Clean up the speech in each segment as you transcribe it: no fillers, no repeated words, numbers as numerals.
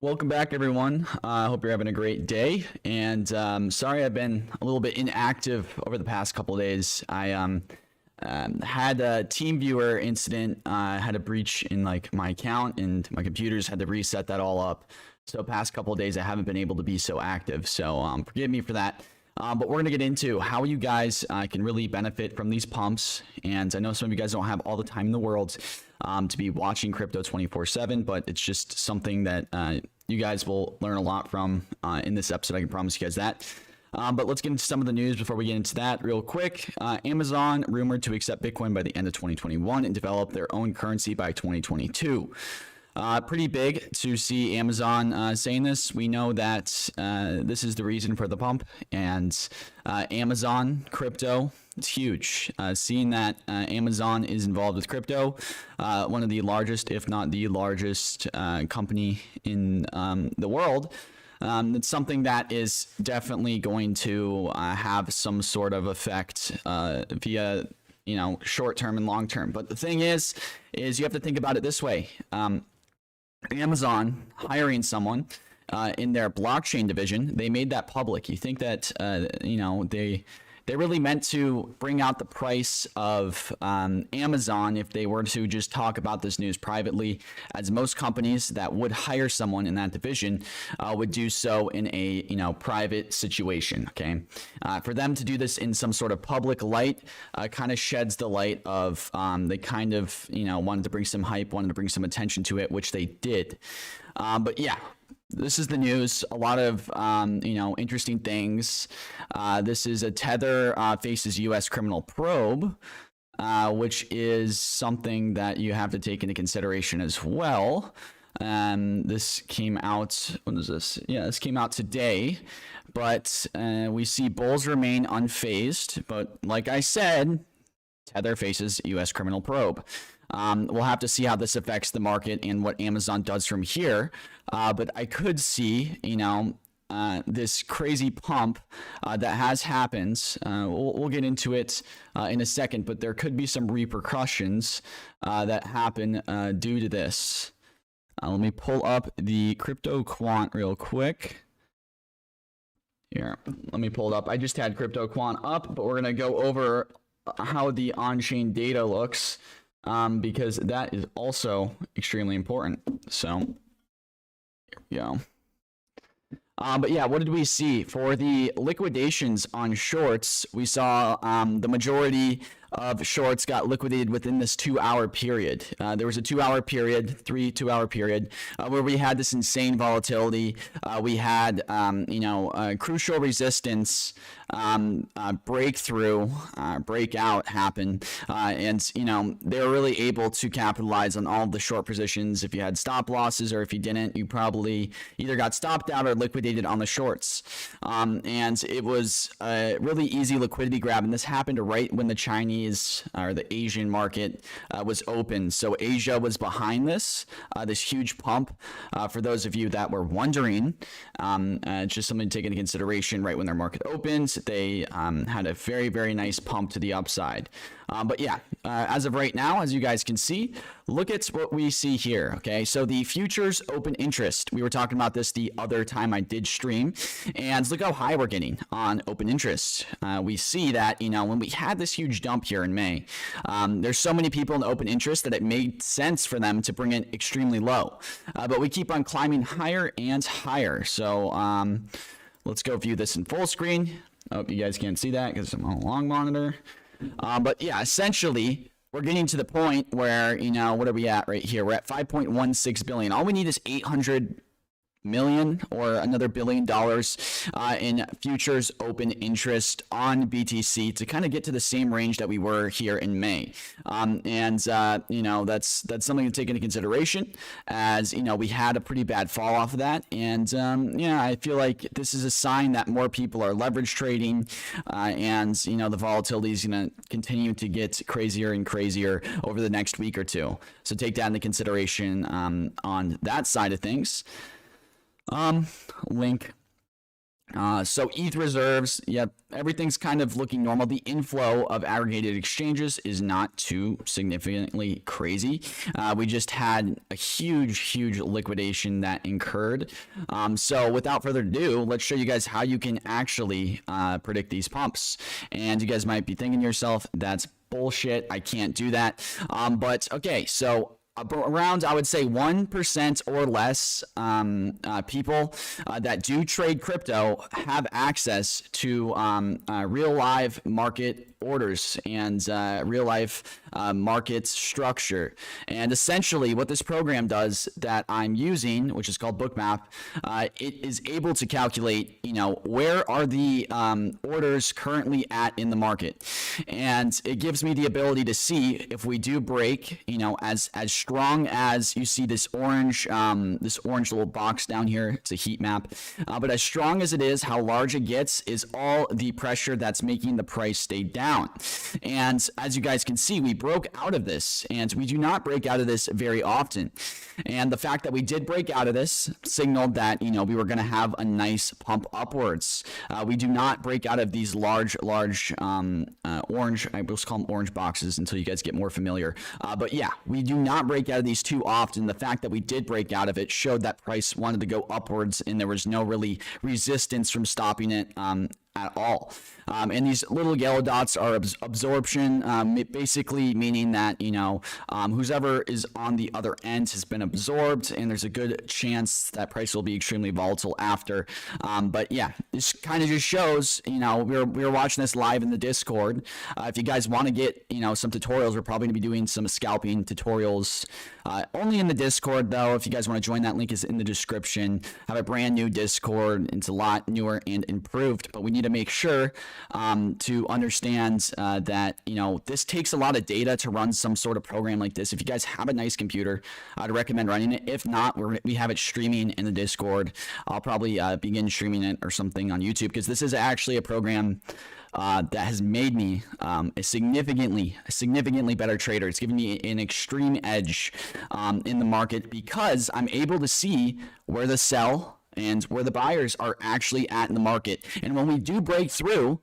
Welcome back, everyone. I hope you're having a great day. And sorry, I've been a little bit inactive over the past couple of days. I had a TeamViewer incident. I had a breach in my account, and my computers had to reset that all up. So past couple of days, I haven't been able to be so active. So forgive me for that. But we're going to get into how you guys can really benefit from these pumps. And I know some of you guys don't have all the time in the world to be watching crypto 24/7, but it's just something that you guys will learn a lot from in this episode. I can promise you guys that. But let's get into some of the news before we get into that real quick. Amazon rumored to accept Bitcoin by the end of 2021 and develop their own currency by 2022. Pretty big to see Amazon saying this. We know that this is the reason for the pump, and Amazon crypto, it's huge. Seeing that Amazon is involved with crypto, one of the largest, if not the largest company in the world, it's something that is definitely going to have some sort of effect via short term and long term. But the thing is you have to think about it this way. Amazon hiring someone in their blockchain division, they made that public. You think that they really meant to bring out the price of Amazon if they were to just talk about this news privately, as most companies that would hire someone in that division would do so in a private situation. Okay, for them to do this in some sort of public light kind of sheds the light of they kind of wanted to bring some hype, wanted to bring some attention to it, which they did. But yeah. This is the news. A lot of interesting things. This is a Tether faces U.S. criminal probe, which is something that you have to take into consideration as well. This came out. When is this? Yeah, this came out today. But we see bulls remain unfazed. But like I said, Tether faces U.S. criminal probe. We'll have to see how this affects the market and what Amazon does from here. But I could see, this crazy pump that has happened. We'll get into it in a second, but there could be some repercussions that happen due to this. Let me pull up the crypto quant real quick. Here, let me pull it up. I just had crypto quant up, but we're going to go over how the on-chain data looks. Because that is also extremely important. So, here we go. But yeah, what did we see? For the liquidations on shorts, we saw the majority of shorts got liquidated within this 2-hour period. There was a 2-hour period, 2-hour period, where we had this insane volatility. We had, crucial resistance breakout happen. And, they were really able to capitalize on all of the short positions. If you had stop losses or if you didn't, you probably either got stopped out or liquidated on the shorts. And it was a really easy liquidity grab. And this happened right when the Chinese or the Asian market was open. So Asia was behind this huge pump. For those of you that were wondering, it's just something to take into consideration. Right when their market opens, they had a very, very nice pump to the upside. But yeah, as of right now, as you guys can see, look at what we see here. Okay, so the futures open interest, we were talking about this the other time I did stream, and look how high we're getting on open interest. We see that, when we had this huge dump here in May, there's so many people in the open interest that it made sense for them to bring it extremely low. But we keep on climbing higher and higher. So let's go view this in full screen. I hope you guys can't see that because I'm on a long monitor. But yeah, essentially, we're getting to the point where, what are we at right here? We're at 5.16 billion. All we need is 800 million or another $1 billion in futures open interest on BTC to kind of get to the same range that we were here in May. That's something to take into consideration, as we had a pretty bad fall off of that. And I feel like this is a sign that more people are leverage trading, and the volatility is going to continue to get crazier and crazier over the next week or two. So take that into consideration on that side of things. Link So ETH reserves, yep, everything's kind of looking normal. The inflow of aggregated exchanges is not too significantly crazy. We just had a huge liquidation that incurred. So without further ado, let's show you guys how you can actually predict these pumps. And you guys might be thinking to yourself, that's bullshit, I can't do that. But okay, so around, I would say, 1% or less people that do trade crypto have access to real live market orders and real life market structure. And essentially what this program does that I'm using, which is called Bookmap, it is able to calculate, where are the orders currently at in the market. And it gives me the ability to see if we do break, as strong as you see this orange little box down here. It's a heat map. But as strong as it is, how large it gets is all the pressure that's making the price stay down. And as you guys can see, we broke out of this, and we do not break out of this very often. And the fact that we did break out of this signaled that, we were going to have a nice pump upwards. We do not break out of these large orange, I will call them orange boxes until you guys get more familiar. But yeah, we do not break out of these too often. The fact that we did break out of it showed that price wanted to go upwards, and there was no really resistance from stopping it at all. And these little yellow dots are absorption, basically meaning that, whoever is on the other end has been absorbed, and there's a good chance that price will be extremely volatile after. But yeah, this kind of just shows, we're watching this live in the Discord. If you guys want to get, some tutorials, we're probably going to be doing some scalping tutorials only in the Discord, though. If you guys want to join, that link is in the description. I have a brand new Discord. It's a lot newer and improved, but we need to make sure to understand that, this takes a lot of data to run some sort of program like this. If you guys have a nice computer, I'd recommend running it. If not, we have it streaming in the Discord. I'll probably begin streaming it or something on YouTube, because this is actually a program that has made me a significantly better trader. It's given me an extreme edge in the market, because I'm able to see where the sell and where the buyers are actually at in the market. And when we do break through,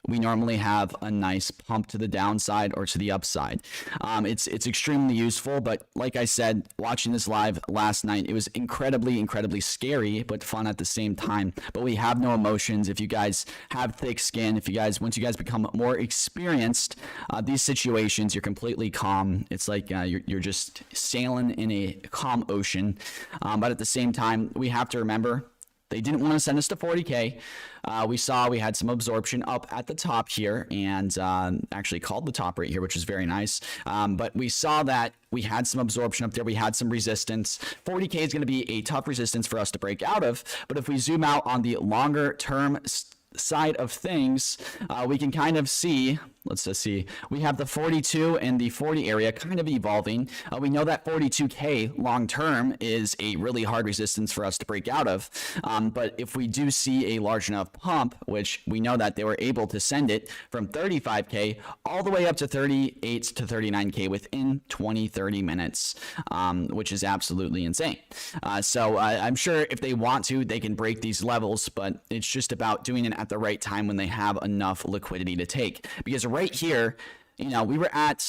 we normally have a nice pump to the downside or to the upside. It's extremely useful, but like I said, watching this live last night, it was incredibly scary, but fun at the same time. But we have no emotions. If you guys have thick skin, once you guys become more experienced, these situations, you're completely calm. It's like you're just sailing in a calm ocean. But at the same time, we have to remember, they didn't want to send us to 40K. We had some absorption up at the top here, and actually called the top right here, which is very nice. But we saw that we had some absorption up there. We had some resistance. 40K is going to be a tough resistance for us to break out of. But if we zoom out on the longer term side of things, we can kind of see, let's just see, we have the 42 and the 40 area kind of evolving. We know that 42K long term is a really hard resistance for us to break out of. But if we do see a large enough pump, which we know that they were able to send it from 35K all the way up to 38 to 39K within 20-30 minutes, which is absolutely insane. So I'm sure if they want to, they can break these levels, but it's just about doing it at the right time when they have enough liquidity to take. Because right here, we were at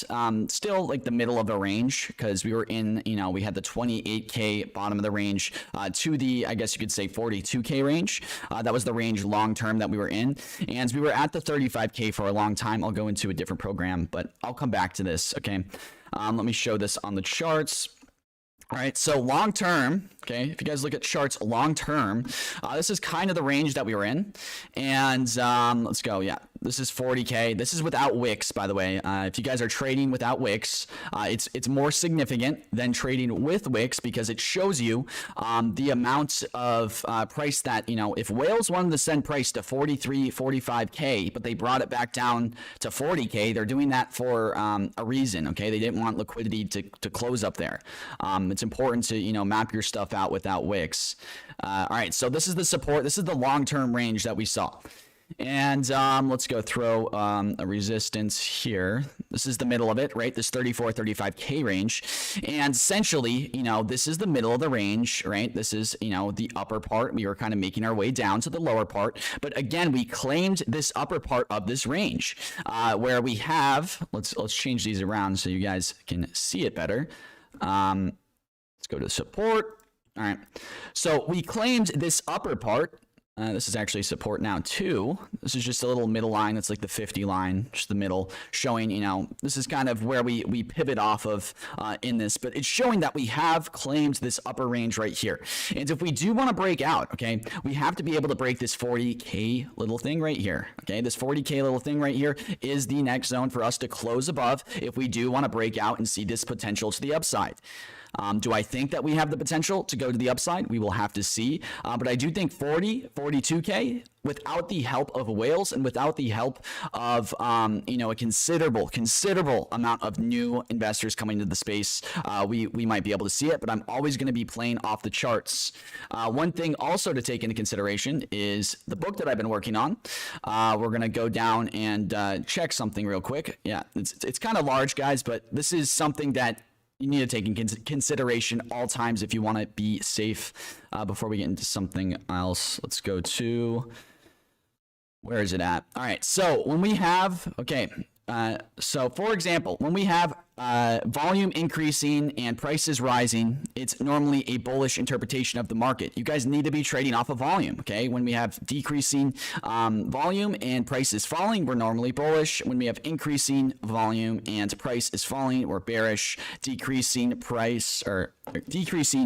still like the middle of the range, because we were in, we had the 28K bottom of the range to the, I guess you could say, 42K range. That was the range long term that we were in. And we were at the 35K for a long time. I'll go into a different program, but I'll come back to this. Okay. Let me show this on the charts. All right, so long term, okay, if you guys look at charts long term, this is kind of the range that we were in. And let's go, yeah, this is 40K. This is without Wix, by the way. If you guys are trading without Wix, it's more significant than trading with Wix, because it shows you the amount of price that, if whales wanted to send price to 43, 45K, but they brought it back down to 40K, they're doing that for a reason, okay? They didn't want liquidity to close up there. It's important to, map your stuff out without Wix. All right, so this is the support. This is the long-term range that we saw. And let's go throw a resistance here. This is the middle of it, right? This 34, 35K range. And essentially, this is the middle of the range, right? This is, the upper part. We were kind of making our way down to the lower part. But again, we claimed this upper part of this range where we have, let's change these around so you guys can see it better. Let's go to support. All right. So we claimed this upper part. This is actually support now too. This is just a little middle line. That's like the 50 line, just the middle, showing, this is kind of where we pivot off of in this, but it's showing that we have claimed this upper range right here. And if we do want to break out, okay, we have to be able to break this 40K little thing right here. Okay, this 40K little thing right here is the next zone for us to close above if we do want to break out and see this potential to the upside. Do I think that we have the potential to go to the upside? We will have to see. But I do think 42K, without the help of whales and without the help of, a considerable amount of new investors coming to the space, we might be able to see it. But I'm always going to be playing off the charts. One thing also to take into consideration is the book that I've been working on. We're going to go down and check something real quick. Yeah, it's kind of large, guys, but this is something that you need to take in consideration all times if you want to be safe. Before we get into something else, let's go to, where is it at? All right, so when we have, so for example, when we have volume increasing and prices rising, it's normally a bullish interpretation of the market. You guys need to be trading off of volume, okay? When we have decreasing volume and prices falling, we're normally bullish. When we have increasing volume and price is falling, we're bearish. Decreasing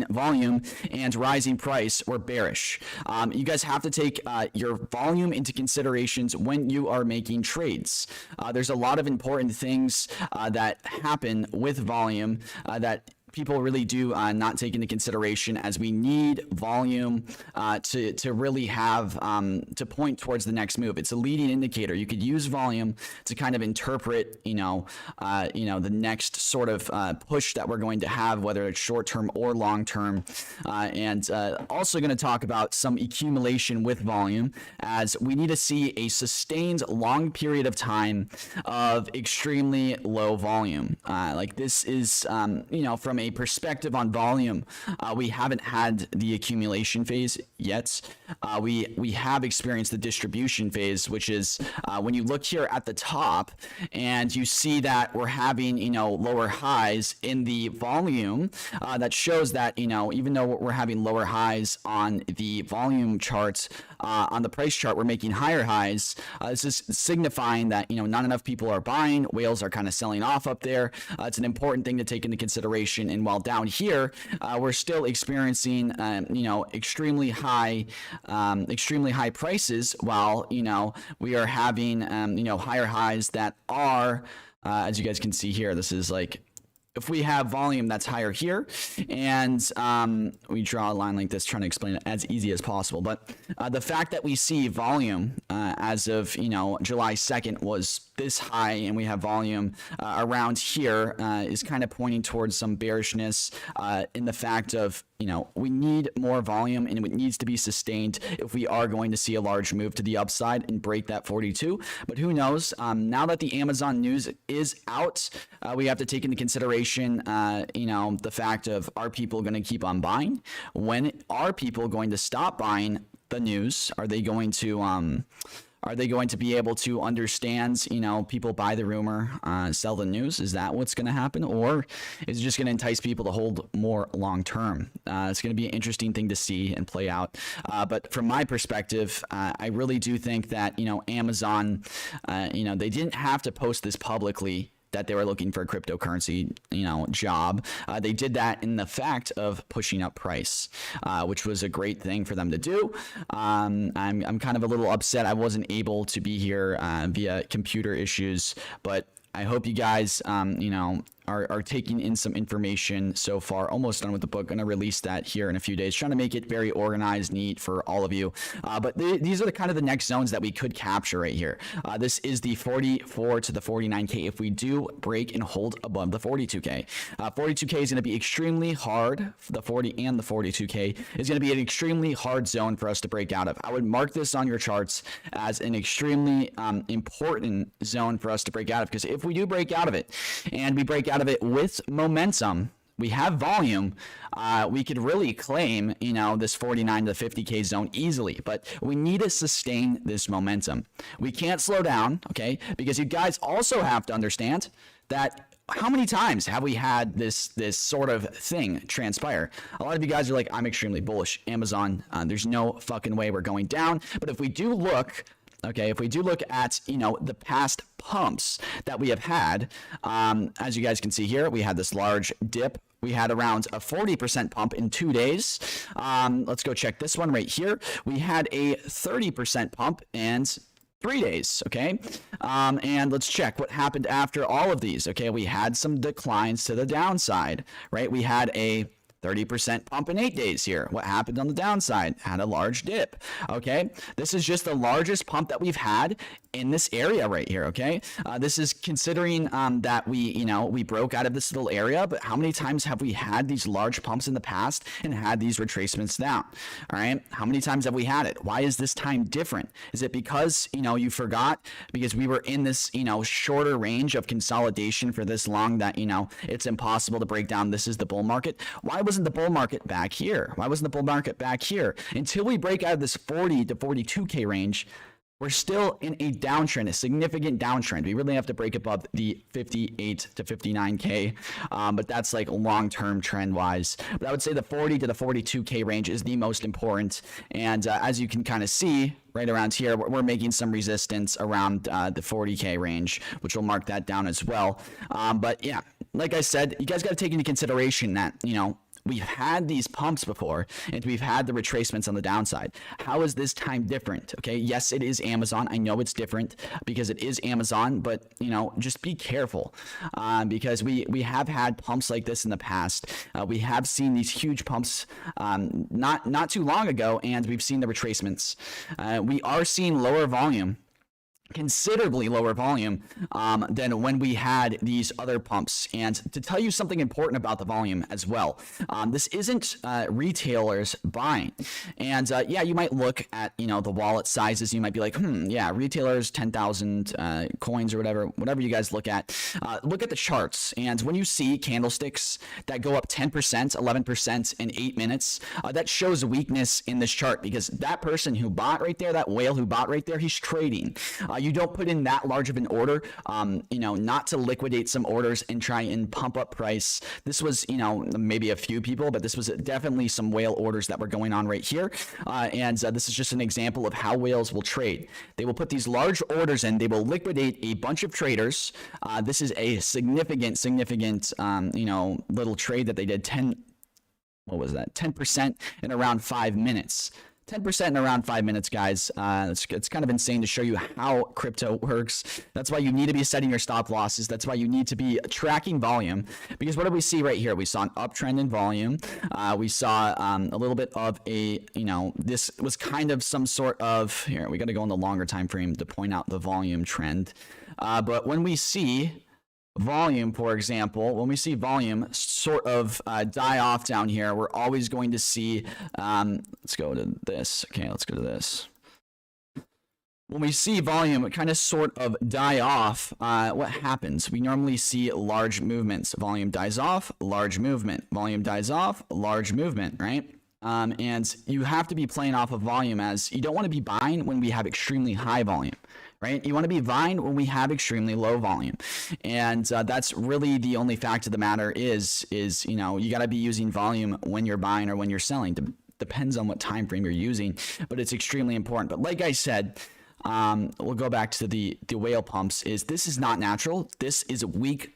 volume and rising price, we're bearish. You guys have to take your volume into considerations when you are making trades. There's a lot of important things that happen with volume that people really do not take into consideration, as we need volume to really have to point towards the next move. It's a leading indicator. You could use volume to kind of interpret, the next sort of push that we're going to have, whether it's short term or long term. And also going to talk about some accumulation with volume, as we need to see a sustained long period of time of extremely low volume. Like this is, from a perspective on volume, we haven't had the accumulation phase yet. We have experienced the distribution phase, which is when you look here at the top and you see that we're having, lower highs in the volume, that shows that, even though we're having lower highs on the volume charts, on the price chart, we're making higher highs. This is signifying that, not enough people are buying. Whales are kind of selling off up there. It's an important thing to take into consideration. And while down here, we're still experiencing, extremely high prices, while, we are having, higher highs that are, as you guys can see here, this is like, if we have volume that's higher here, and we draw a line like this, trying to explain it as easy as possible, but the fact that we see volume as of July 2nd was this high, and we have volume around here, is kind of pointing towards some bearishness in the fact of, we need more volume, and it needs to be sustained if we are going to see a large move to the upside and break that 42. But who knows? Now that the Amazon news is out, we have to take into consideration, the fact of, are people going to keep on buying? When are people going to stop buying the news? Are they going to be able to understand, people buy the rumor, sell the news? Is that what's going to happen? Or is it just going to entice people to hold more long term? It's going to be an interesting thing to see and play out. But from my perspective, I really do think that, Amazon, they didn't have to post this publicly that they were looking for a cryptocurrency, job. They did that in the fact of pushing up price, which was a great thing for them to do. I'm kind of a little upset I wasn't able to be here via computer issues, but I hope you guys, are taking in some information so far. Almost done with the book. Going to release that here in a few days. Trying to make it very organized, neat for all of you. But these are the kind of the next zones that we could capture right here. This is the 44 to the 49K. If we do break and hold above the 42K, 42K is going to be extremely hard. The 40 and the 42K is going to be an extremely hard zone for us to break out of. I would mark this on your charts as an extremely important zone for us to break out of, because if we do break out of it and we break out of it with momentum, we have volume, we could really claim, you know, this 49 to 50K zone easily, but we need to sustain this momentum. We can't slow down, okay? Because you guys also have to understand that how many times have we had this sort of thing transpire? A lot of you guys are like, I'm extremely bullish. Amazon, there's no fucking way we're going down. But if we do look, okay, if we do look at, you know, the past pumps that we have had, as you guys can see here, we had this large dip. We had around a 40% pump in 2 days. Let's go check this one right here. We had a 30% pump and 3 days, okay? And let's check what happened after all of these, okay? We had some declines to the downside, right? We had a 30% pump in 8 days here. What happened on the downside? Had a large dip, okay? This is just the largest pump that we've had in this area right here, okay? This is considering that we broke out of this little area, but how many times have we had these large pumps in the past and had these retracements down, all right? How many times have we had it? Why is this time different? Is it because, you know, you forgot because we were in this, you know, shorter range of consolidation for this long that, you know, it's impossible to break down? This is the bull market. Why wasn't the bull market back here? Why wasn't the bull market back here? Until we break out of this 40 to 42K range, we're still in a downtrend, a significant downtrend. We really have to break above the 58 to 59K, but that's like long-term trend-wise. But I would say the 40 to the 42K range is the most important. And as you can kind of see right around here, we're making some resistance around the 40K range, which will mark that down as well. But yeah, like I said, you guys got to take into consideration that, you know, we've had these pumps before and we've had the retracements on the downside. How is this time different? Okay, yes, it is Amazon. I know it's different because it is Amazon, but you know, just be careful because we have had pumps like this in the past. We have seen these huge pumps not too long ago, and we've seen the retracements. We are seeing lower volume, considerably lower volume than when we had these other pumps. And to tell you something important about the volume as well, this isn't retailers buying. And yeah, you might look at, you know, the wallet sizes. You might be like, yeah, retailers, 10,000 coins or whatever you guys look at. Look at the charts. And when you see candlesticks that go up 10%, 11% in 8 minutes, that shows weakness in this chart, because that person who bought right there, that whale who bought right there, he's trading. You don't put in that large of an order, you know, not to liquidate some orders and try and pump up price. This was, you know, maybe a few people, but this was definitely some whale orders that were going on right here. And this is just an example of how whales will trade. They will put these large orders in. They will liquidate a bunch of traders. This is a significant, you know, little trade that they did. 10% in around 5 minutes. 10% in around 5 minutes, guys. It's kind of insane to show you how crypto works. That's why you need to be setting your stop losses. That's why you need to be tracking volume. Because what did we see right here? We saw an uptrend in volume. We saw a little bit of a, you know, this was kind of some sort of, here, we got to go in the longer time frame to point out the volume trend. But when we see volume, for example, when we see volume sort of die off down here, we're always going to see, let's go to this. Okay, let's go to this. When we see volume kind of sort of die off, what happens? We normally see large movements. Volume dies off, large movement. Volume dies off, large movement, right? And you have to be playing off of volume, as you don't want to be buying when we have extremely high volume, right? You want to be buying when we have extremely low volume. And that's really the only fact of the matter is, you know, you got to be using volume when you're buying or when you're selling. Depends on what time frame you're using, but it's extremely important. But like I said, we'll go back to the whale pumps. This is not natural. This is weak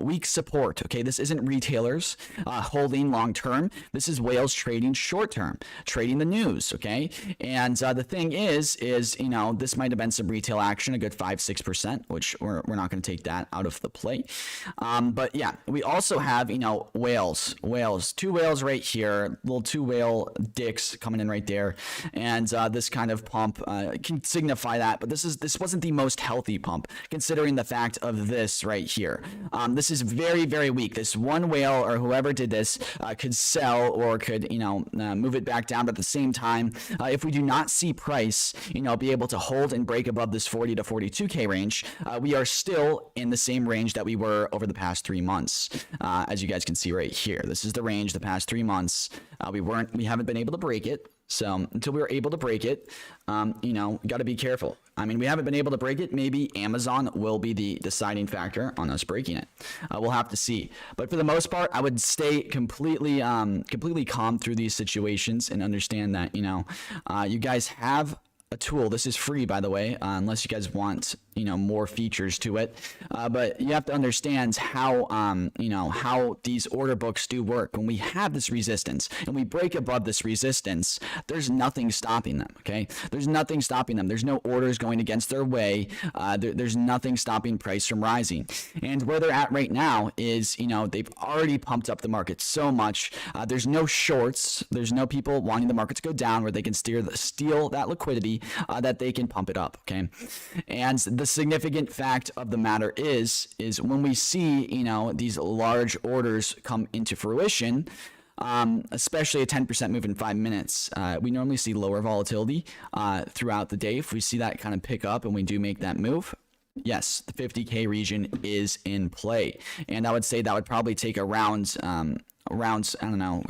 weak support. Okay, this isn't retailers holding long term. This is whales trading short term, trading the news. Okay, and the thing is this might have been some retail action, a good 5-6%, which we're not going to take that out of the play. But yeah, we also have whales, two whales right here, little two whale dicks coming in right there, and this kind of pump can signify that. But this wasn't the most healthy pump, considering the fact of this right here. This is very, very weak. This one whale or whoever did this could sell or could, move it back down. But at the same time, if we do not see price, be able to hold and break above this 40 to 42K range, we are still in the same range that we were over the past 3 months. As you guys can see right here, this is the range the past 3 months. We haven't been able to break it. So until we were able to break it, got to be careful. I mean, we haven't been able to break it. Maybe Amazon will be the deciding factor on us breaking it. We'll have to see. But for the most part, I would stay completely calm through these situations and understand that, you guys have a tool. This is free, by the way, unless you guys want more features to it, but you have to understand how how these order books do work. When we have this resistance and we break above this resistance, there's nothing stopping them. Okay, there's nothing stopping them. There's no orders going against their way. There's nothing stopping price from rising. And where they're at right now is they've already pumped up the market so much. There's no shorts. There's no people wanting the market to go down where they can steal that liquidity that they can pump it up. Okay, and the significant fact of the matter is when we see these large orders come into fruition, especially a 10% move in 5 minutes, we normally see lower volatility throughout the day. If we see that kind of pick up and we do make that move, yes, the 50K region is in play, and I would say that would probably take around I don't know,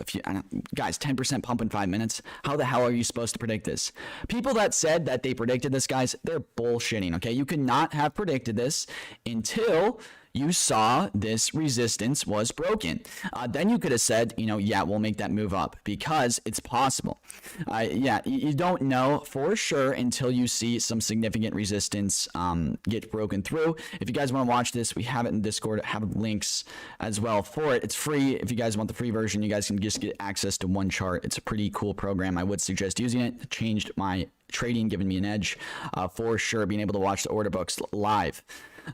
guys, 10% pump in 5 minutes. How the hell are you supposed to predict this? People that said that they predicted this, guys, they're bullshitting. Okay, you could not have predicted this until you saw this resistance was broken. Then you could have said, yeah, we'll make that move up because it's possible. Yeah, you don't know for sure until you see some significant resistance get broken through. If you guys want to watch this, we have it in Discord. I have links as well for it. It's free. If you guys want the free version, you guys can just get access to one chart. It's a pretty cool program. I would suggest using it. It changed my trading, giving me an edge for sure, being able to watch the order books live.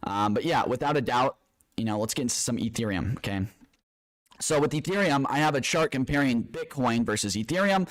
But yeah, without a doubt, let's get into some Ethereum. Okay. So with Ethereum, I have a chart comparing Bitcoin versus Ethereum,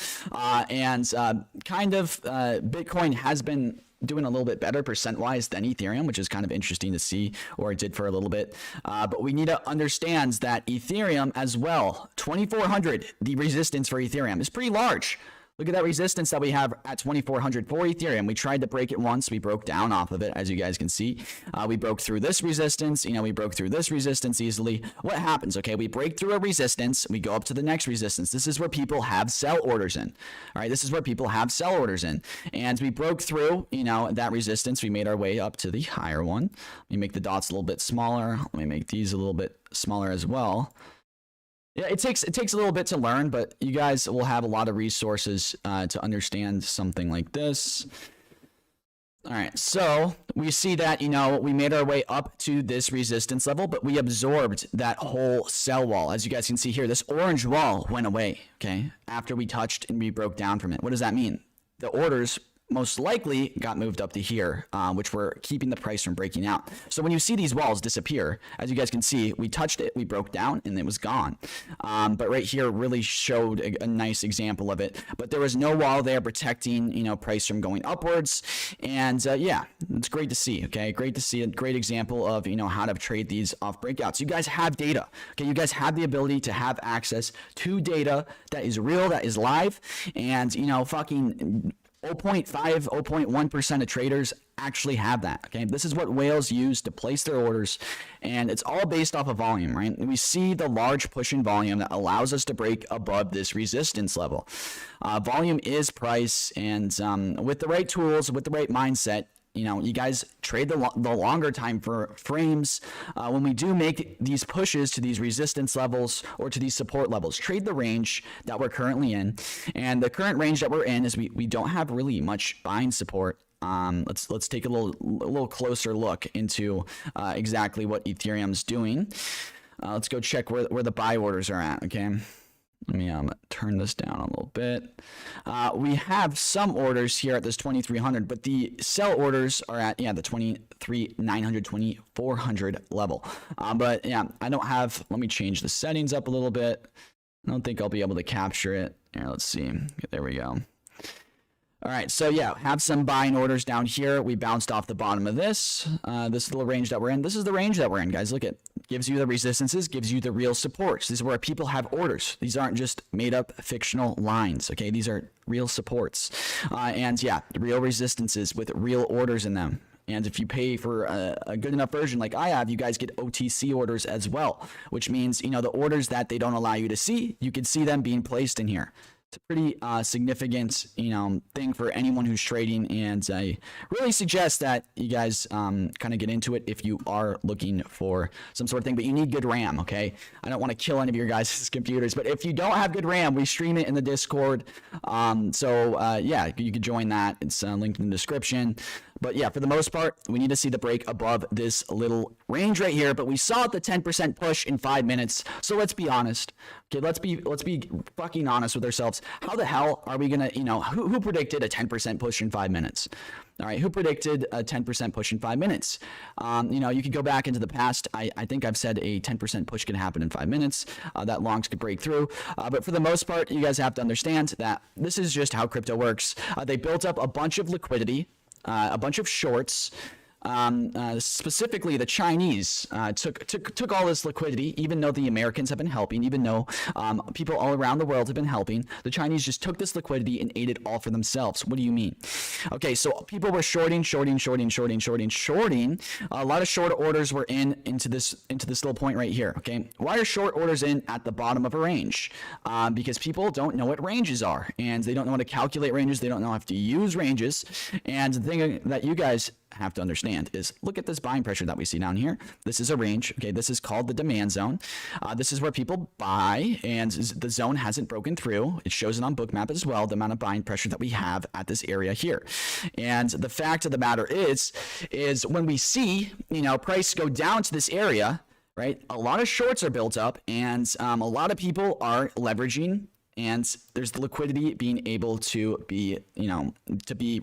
and Bitcoin has been doing a little bit better percent-wise than Ethereum, which is kind of interesting to see, or it did for a little bit. But we need to understand that Ethereum as well, 2,400, the resistance for Ethereum is pretty large. Look at that resistance that we have at 2,400 for Ethereum. We tried to break it once. We broke down off of it, as you guys can see. We broke through this resistance. We broke through this resistance easily. What happens? Okay, we break through a resistance. We go up to the next resistance. This is where people have sell orders in. All right, this is where people have sell orders in. And we broke through, that resistance. We made our way up to the higher one. Let me make the dots a little bit smaller. Let me make these a little bit smaller as well. Yeah, it takes a little bit to learn, but you guys will have a lot of resources to understand something like this. All right, so we see that, we made our way up to this resistance level, but we absorbed that whole sell wall. As you guys can see here, this orange wall went away, okay, after we touched and we broke down from it. What does that mean? The orders most likely got moved up to here, which were keeping the price from breaking out. So when you see these walls disappear, as you guys can see, we touched it, we broke down, and it was gone. But right here really showed a nice example of it. But there was no wall there protecting, price from going upwards. And yeah, it's great to see. Okay, great to see a great example of how to trade these off breakouts. You guys have data. Okay, you guys have the ability to have access to data that is real, that is live, and fucking 0.5, 0.1% of traders actually have that. Okay, this is what whales use to place their orders, and it's all based off of volume, right? We see the large push in volume that allows us to break above this resistance level. Volume is price, and with the right tools, with the right mindset, you guys trade the longer time frames. When we do make these pushes to these resistance levels or to these support levels, trade the range that we're currently in. And the current range that we're in is we don't have really much buying support Let's take a little closer look into exactly what Ethereum's doing. Let's go check where the buy orders are at. Okay. Let me turn this down a little bit. We have some orders here at this 2300, but the sell orders are at, the 23,900, 2400 level. But yeah, I don't have, let me change the settings up a little bit. I don't think I'll be able to capture it. Here, let's see. There we go. All right, so yeah, have some buying orders down here. We bounced off the bottom of this little range that we're in. This is the range that we're in, guys. Look, it gives you the resistances, gives you the real supports. This is where people have orders. These aren't just made up fictional lines, okay? These are real supports. And yeah, real resistances with real orders in them. And if you pay for a good enough version like I have, you guys get OTC orders as well, which means, the orders that they don't allow you to see, you can see them being placed in here. It's a pretty significant, thing for anyone who's trading, and I really suggest that you guys kind of get into it if you are looking for some sort of thing. But you need good RAM, okay? I don't want to kill any of your guys' computers, but if you don't have good RAM, we stream it in the Discord. Yeah, you could join that. It's linked in the description. But yeah, for the most part, we need to see the break above this little range right here. But we saw the 10% push in 5 minutes. So let's be honest. Okay, let's be fucking honest with ourselves. How the hell are we gonna, who predicted a 10% push in 5 minutes? All right, who predicted a 10% push in 5 minutes? You could go back into the past. I think I've said a 10% push can happen in 5 minutes. That longs could break through. But for the most part, you guys have to understand that this is just how crypto works. They built up a bunch of liquidity. A bunch of shorts, specifically the Chinese took all this liquidity, even though the Americans have been helping, even though people all around the world have been helping. The Chinese just took this liquidity and ate it all for themselves. What do you mean? Okay, so people were shorting. A lot of short orders were into this little point right here. Okay, why are short orders in at the bottom of a range? Because people don't know what ranges are, and they don't know how to calculate ranges. They don't know how to use ranges. And the thing that you guys have to understand is, look at this buying pressure that we see down here. This is a range. Okay, this is called the demand zone. This is where people buy, and the zone hasn't broken through. It shows it on Bookmap as well, the amount of buying pressure that we have at this area here. And the fact of the matter is when we see, price go down to this area, right? A lot of shorts are built up, and a lot of people are leveraging, and there's the liquidity being able to be, to be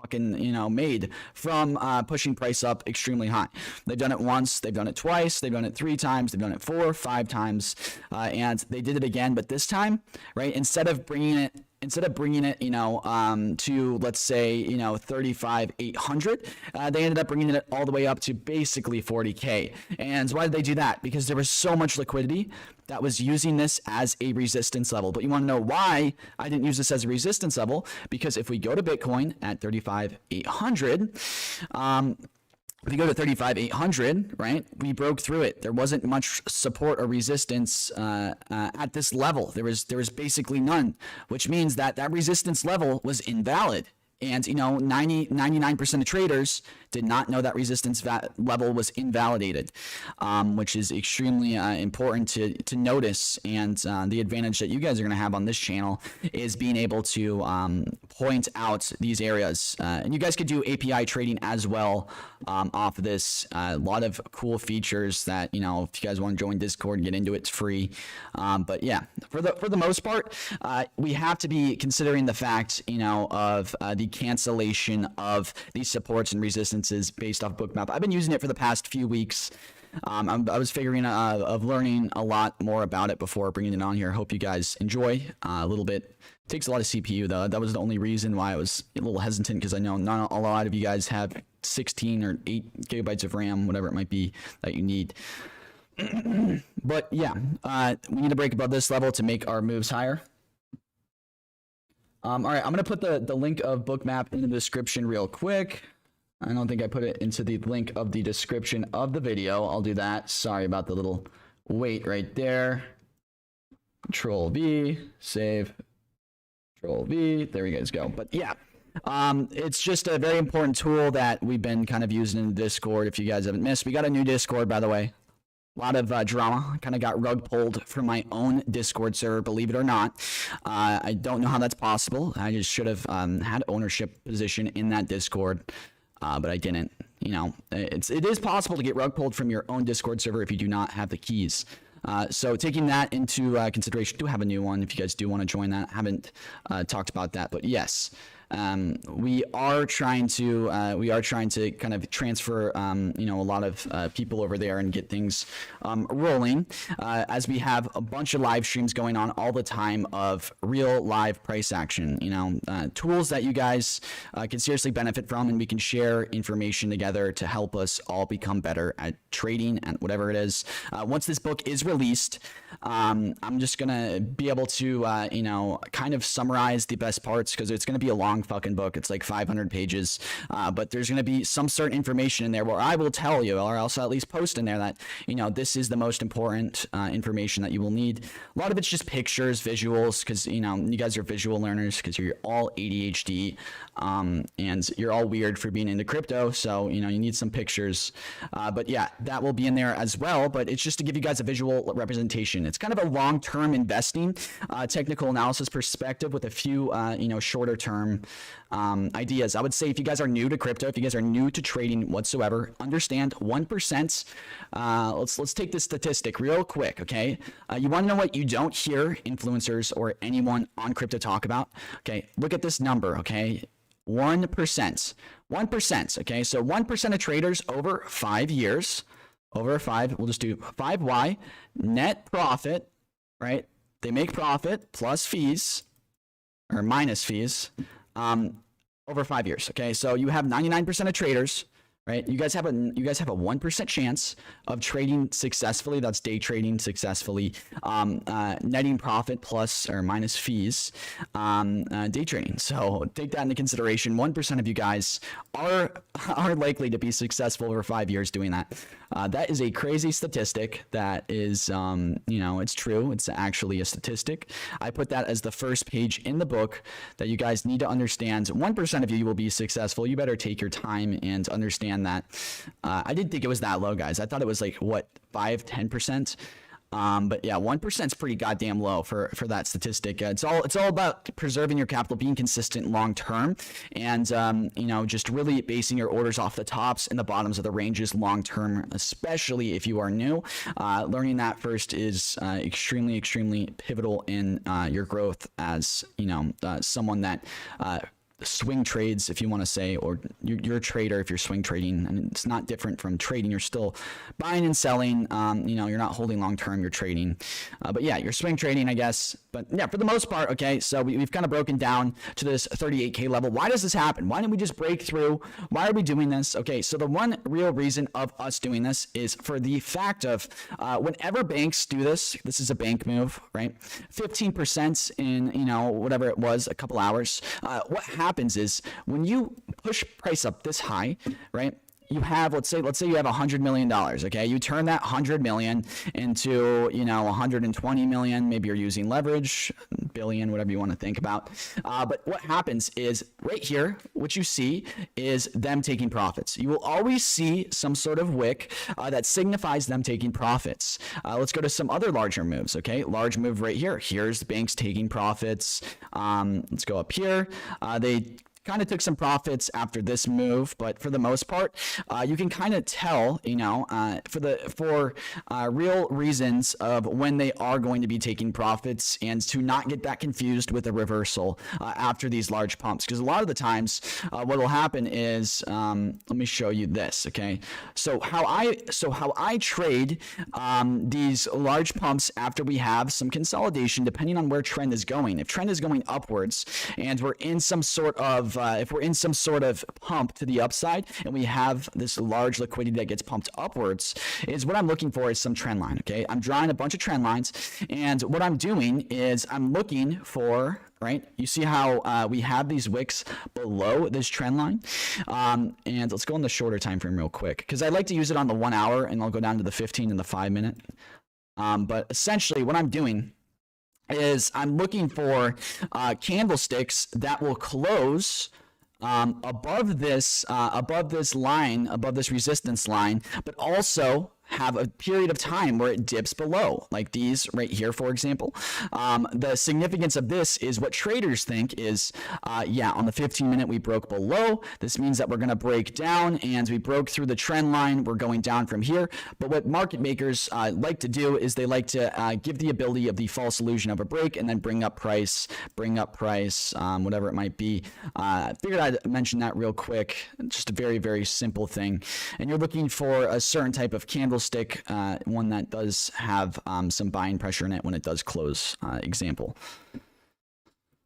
fucking, made from pushing price up extremely high. They've done it once, they've done it twice, they've done it 3 times, they've done it 4, 5 times, and they did it again. But this time, right, instead of bringing it, to, let's say, 35,800, they ended up bringing it all the way up to basically 40K. And why did they do that? Because there was so much liquidity that was using this as a resistance level. But you want to know why I didn't use this as a resistance level? Because if we go to Bitcoin at 35,800, if you go to 35,800, right, we broke through it. There wasn't much support or resistance at this level. There was basically none, which means that resistance level was invalid. And, 99% of traders did not know that resistance level was invalidated, which is extremely important to notice. And the advantage that you guys are going to have on this channel is being able to point out these areas. And you guys could do API trading as well off of this. A lot of cool features that, if you guys want to join Discord and get into it, it's free. But yeah, for the most part, we have to be considering the fact, of the cancellation of these supports and resistances based off Bookmap. I've been using it for the past few weeks. I was figuring of learning a lot more about it before bringing it on here. Hope you guys enjoy a little bit. It takes a lot of CPU though. That was the only reason why I was a little hesitant, because I know not a lot of you guys have 16 or 8 gigabytes of RAM, whatever it might be that you need. But yeah, we need to break above this level to make our moves higher. All right, I'm going to put the link of Bookmap in the description real quick. I don't think I put it into the link of the description of the video. I'll do that. Sorry about the little wait right there. Control V, save, Control V. There you guys go. But yeah, it's just a very important tool that we've been kind of using in the Discord. If you guys haven't missed, we got a new Discord, by the way. A lot of drama. Kind of got rug pulled from my own Discord server, believe it or not. I don't know how that's possible. I just should have had ownership position in that Discord, but I didn't. You know, it is possible to get rug pulled from your own Discord server if you do not have the keys. So taking that into consideration, do have a new one if you guys do want to join that. I haven't talked about that, but yes. We are trying to kind of transfer you know, a lot of people over there and get things rolling, as we have a bunch of live streams going on all the time of real live price action, you know, tools that you guys can seriously benefit from, and we can share information together to help us all become better at trading and whatever it is. Once this book is released, I'm just gonna be able to you know, kind of summarize the best parts, because it's gonna be a long fucking book. It's like 500 pages, but there's going to be some certain information in there where I will tell you, or else I'll at least post in there that, you know, this is the most important information that you will need. A lot of it's just pictures, visuals, because, you know, you guys are visual learners because you're all ADHD, and you're all weird for being into crypto, so, you know, you need some pictures, but yeah, that will be in there as well. But it's just to give you guys a visual representation. It's kind of a long-term investing technical analysis perspective with a few you know, shorter term ideas. I would say if you guys are new to crypto, if you guys are new to trading whatsoever, understand 1%. Let's take this statistic real quick, okay? You want to know what you don't hear influencers or anyone on crypto talk about? Okay, look at this number, okay? 1%. 1%, okay? So 1% of traders over 5 years, over 5, we'll just do 5Y, net profit, right? They make profit plus fees, or minus fees, over 5 years. Okay, so you have 99% of traders, right? You guys have a 1% chance of trading successfully. That's day trading successfully, netting profit plus or minus fees, day trading. So take that into consideration. 1% of you guys are likely to be successful over 5 years doing that. That is a crazy statistic. That is, you know, it's true. It's actually a statistic. I put that as the first page in the book that you guys need to understand. 1% of you will be successful. You better take your time and understand that. I didn't think it was that low, guys. I thought it was like, what, 5-10%? But yeah, 1% is pretty goddamn low for that statistic. It's all about preserving your capital, being consistent long term, and you know, just really basing your orders off the tops and the bottoms of the ranges long term, especially if you are new. Learning that first is extremely pivotal in your growth as, you know, someone that swing trades, if you want to say, or you're a trader if you're swing trading. And it's not different from trading. You're still buying and selling. You know, you're not holding long term, you're trading. But yeah, you're swing trading, I guess. But yeah, for the most part, okay, so we've kind of broken down to this 38K level. Why does this happen? Why didn't we just break through? Why are we doing this? Okay, so the one real reason of us doing this is for the fact of whenever banks do this is a bank move, right? 15% in, you know, whatever it was, a couple hours. What happens is when you push price up this high, right? You have, let's say you have $100 million, okay? You turn that 100 million into, you know, 120 million. Maybe you're using leverage, billion, whatever you want to think about. But what happens is right here, what you see is them taking profits. You will always see some sort of wick that signifies them taking profits. Let's go to some other larger moves, okay? Large move right here. Here's the banks taking profits. Let's go up here. They kind of took some profits after this move, but for the most part, you can kind of tell, you know, for real reasons of when they are going to be taking profits, and to not get that confused with a reversal after these large pumps. Because a lot of the times, what will happen is, let me show you this, okay? So how I trade these large pumps after we have some consolidation, depending on where trend is going. If trend is going upwards, and we're in some sort of if we're in some sort of pump to the upside, and we have this large liquidity that gets pumped upwards, is what I'm looking for is some trend line, okay? I'm drawing a bunch of trend lines, and what I'm doing is I'm looking for, right? You see how we have these wicks below this trend line? And let's go on the shorter time frame real quick, because I like to use it on the 1 hour, and I'll go down to the 15 and the 5 minute. But essentially what I'm doing is I'm looking for candlesticks that will close above this line, above this resistance line, but also have a period of time where it dips below, like these right here, for example. The significance of this is what traders think is, yeah, on the 15-minute we broke below. This means that we're going to break down, and we broke through the trend line. We're going down from here. But what market makers like to do is they like to give the ability of the false illusion of a break and then bring up price, whatever it might be. I figured I'd mention that real quick. Just a very, very simple thing. And you're looking for a certain type of candlestick, one that does have some buying pressure in it when it does close, example.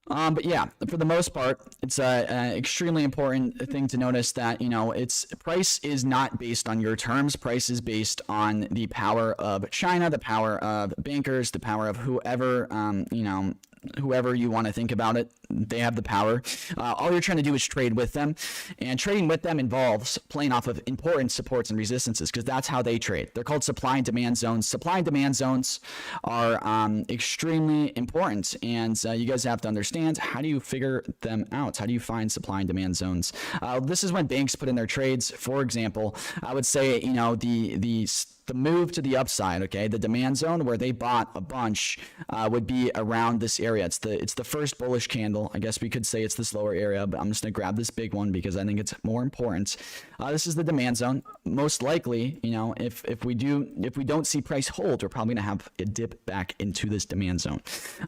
But yeah, for the most part, it's an extremely important thing to notice that, you know, price is not based on your terms. Price is based on the power of China, the power of bankers, the power of whoever, you know, whoever you want to think about it. They have the power. All you're trying to do is trade with them, and trading with them involves playing off of important supports and resistances, because that's how they trade. They're called supply and demand zones. Supply and demand zones are extremely important, and you guys have to understand, how do you figure them out? How do you find supply and demand zones? This is when banks put in their trades. For example, I would say, you know, the move to the upside, okay, the demand zone where they bought a bunch would be around this area. It's the first bullish candle. I guess we could say it's this lower area, but I'm just gonna grab this big one because I think it's more important. This is the demand zone. Most likely, you know, if we don't see price hold, we're probably gonna have a dip back into this demand zone,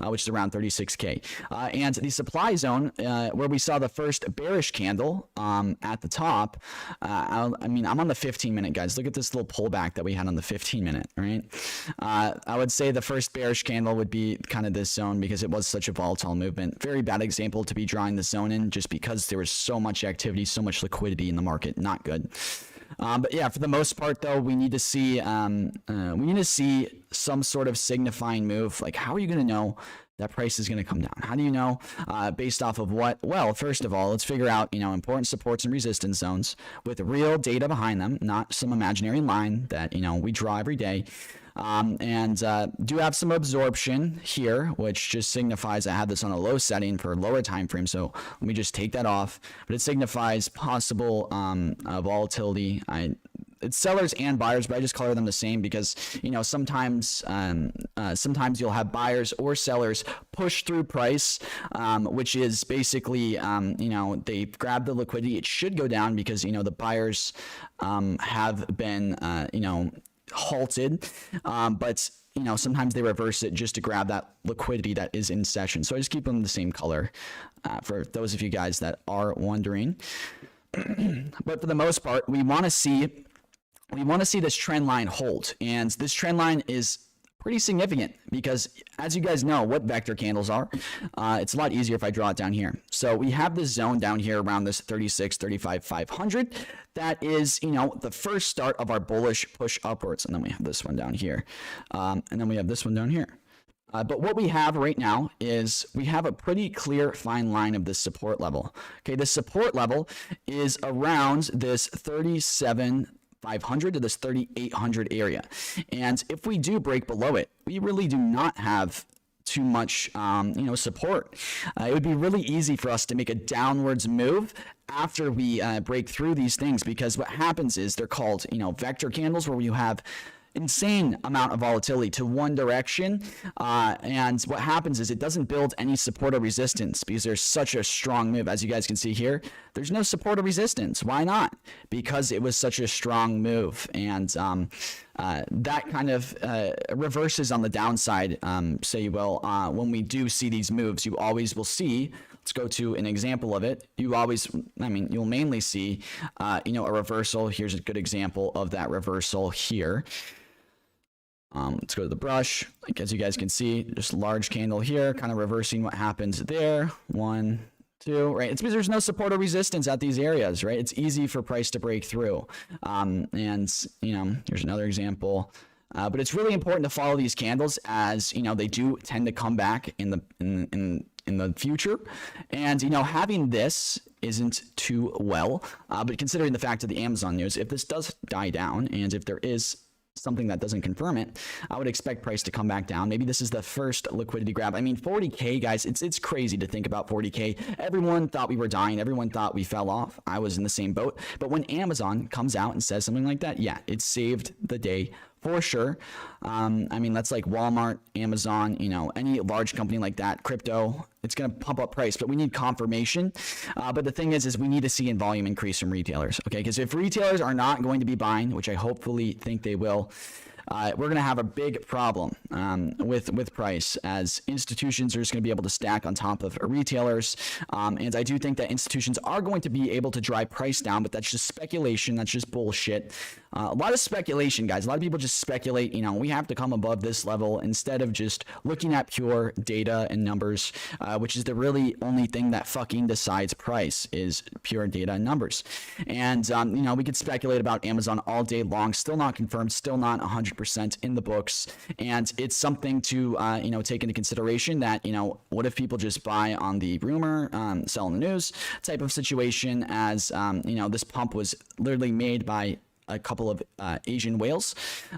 which is around 36K. And the supply zone, where we saw the first bearish candle at the top. I mean, I'm on the 15-minute, guys. Look at this little pullback that we had on the 15-minute, right? I would say the first bearish candle would be kind of this zone, because it was such a volatile movement. Very bad example to be drawing the zone in, just because there was so much activity, so much liquidity in the market. Not good. But yeah, for the most part, though, we need to see some sort of signifying move. Like, how are you going to know that price is going to come down? How do you know? Based off of what? Well, first of all, let's figure out, you know, important supports and resistance zones with real data behind them, not some imaginary line that, you know, we draw every day. And do have some absorption here, which just signifies I have this on a low setting for a lower time frame. So let me just take that off. But it signifies possible volatility. It's sellers and buyers, but I just color them the same because, you know, sometimes you'll have buyers or sellers push through price, which is basically, you know, they grab the liquidity. It should go down because, you know, the buyers have been, you know, halted, but you know, sometimes they reverse it just to grab that liquidity that is in session. So I just keep them the same color for those of you guys that are wondering. But for the most part, we want to see this trend line hold, and this trend line is pretty significant because, as you guys know what vector candles are, it's a lot easier if I draw it down here. So we have this zone down here around this 36, 35, 500. That is, you know, the first start of our bullish push upwards. And then we have this one down here. And then we have this one down here. But what we have right now is we have a pretty clear fine line of this support level. Okay, the support level is around this 37,500 to this 3,800 area. And if we do break below it, we really do not have too much, you know, support. It would be really easy for us to make a downwards move after we break through these things, because what happens is they're called, you know, vector candles, where you have insane amount of volatility to one direction, and what happens is it doesn't build any support or resistance because there's such a strong move. As you guys can see here, there's no support or resistance. Why not? Because it was such a strong move, and that kind of reverses on the downside, say you will. When we do see these moves, you always will see, let's go to an example of it. You'll mainly see, you know, a reversal. Here's a good example of that reversal here. Let's go to the brush. Like, as you guys can see, just a large candle here, kind of reversing what happens there. 1, 2, right? It's because there's no support or resistance at these areas, right? It's easy for price to break through. And, you know, here's another example. But it's really important to follow these candles, as, you know, they do tend to come back in the future. And, you know, having this isn't too well, but considering the fact of the Amazon news, if this does die down and if there is something that doesn't confirm it, I would expect price to come back down. Maybe this is the first liquidity grab. I mean, 40K, guys, it's crazy to think about 40K. Everyone thought we were dying. Everyone thought we fell off. I was in the same boat. But when Amazon comes out and says something like that, yeah, it saved the day for sure. I mean, that's like Walmart, Amazon, you know, any large company like that, crypto, it's going to pump up price, but we need confirmation. But the thing is we need to see in volume increase from retailers. Okay. Because if retailers are not going to be buying, which I hopefully think they will, we're going to have a big problem with price, as institutions are just going to be able to stack on top of retailers. And I do think that institutions are going to be able to drive price down, but that's just speculation. That's just bullshit. A lot of speculation, guys. A lot of people just speculate, you know, we have to come above this level instead of just looking at pure data and numbers, which is the really only thing that fucking decides price, is pure data and numbers. And, you know, we could speculate about Amazon all day long, still not confirmed, still not 100% in the books. And it's something to, you know, take into consideration that, you know, what if people just buy on the rumor, sell in the news type of situation, as, you know, this pump was literally made by a couple of Asian whales,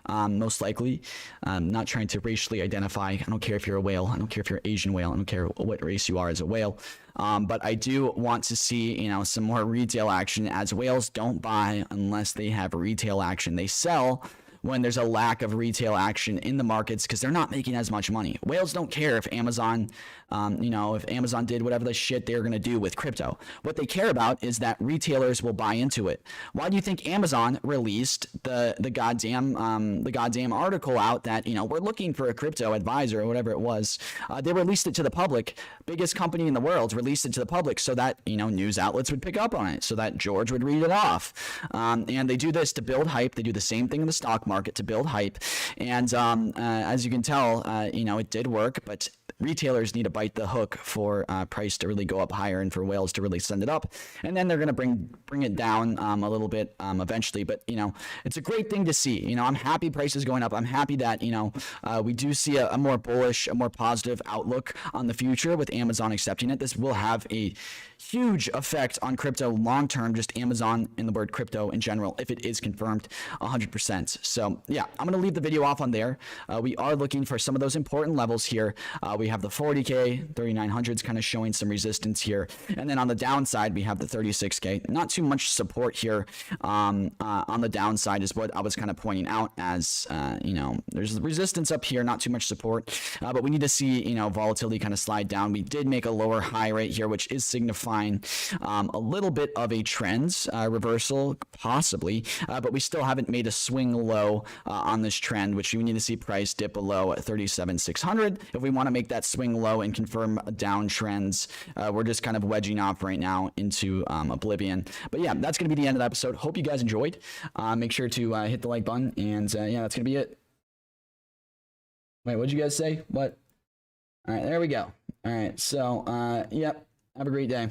most likely. Not trying to racially identify. I don't care if you're a whale. I don't care if you're an Asian whale. I don't care what race you are as a whale. But I do want to see, you know, some more retail action, as whales don't buy unless they have retail action. They sell when there's a lack of retail action in the markets, because they're not making as much money. Whales don't care if Amazon, you know, if Amazon did whatever the shit they're going to do with crypto. What they care about is that retailers will buy into it. Why do you think Amazon released the goddamn article out that, you know, we're looking for a crypto advisor or whatever it was? They released it to the public. Biggest company in the world released it to the public so that, you know, news outlets would pick up on it, so that George would read it off. And they do this to build hype. They do the same thing in the stock market to build hype. And as you can tell, you know, it did work, but retailers need to bite the hook for price to really go up higher and for whales to really send it up. And then they're going to bring it down a little bit eventually. But, you know, it's a great thing to see. You know, I'm happy prices going up. I'm happy that, you know, we do see a more bullish, a more positive outlook on the future with Amazon accepting it. This will have a huge effect on crypto long term, just Amazon and the word crypto in general, if it is confirmed 100%. So yeah, I'm going to leave the video off on there. We are looking for some of those important levels here. We have the 40K, 3900s kind of showing some resistance here. And then on the downside, we have the 36K. Not too much support here on the downside is what I was kind of pointing out, as, you know, there's resistance up here, not too much support. But we need to see, you know, volatility kind of slide down. We did make a lower high right here, which is signifying a little bit of a trend reversal, possibly. But we still haven't made a swing low on this trend, which we need to see price dip below 37,600 if we want to make that swing low and confirm downtrends. We're just kind of wedging off right now into oblivion. But yeah, that's going to be the end of the episode. Hope you guys enjoyed. Make sure to hit the like button, and yeah, that's going to be it. Wait, what'd you guys say? What? All right, there we go. All right, so yep, have a great day.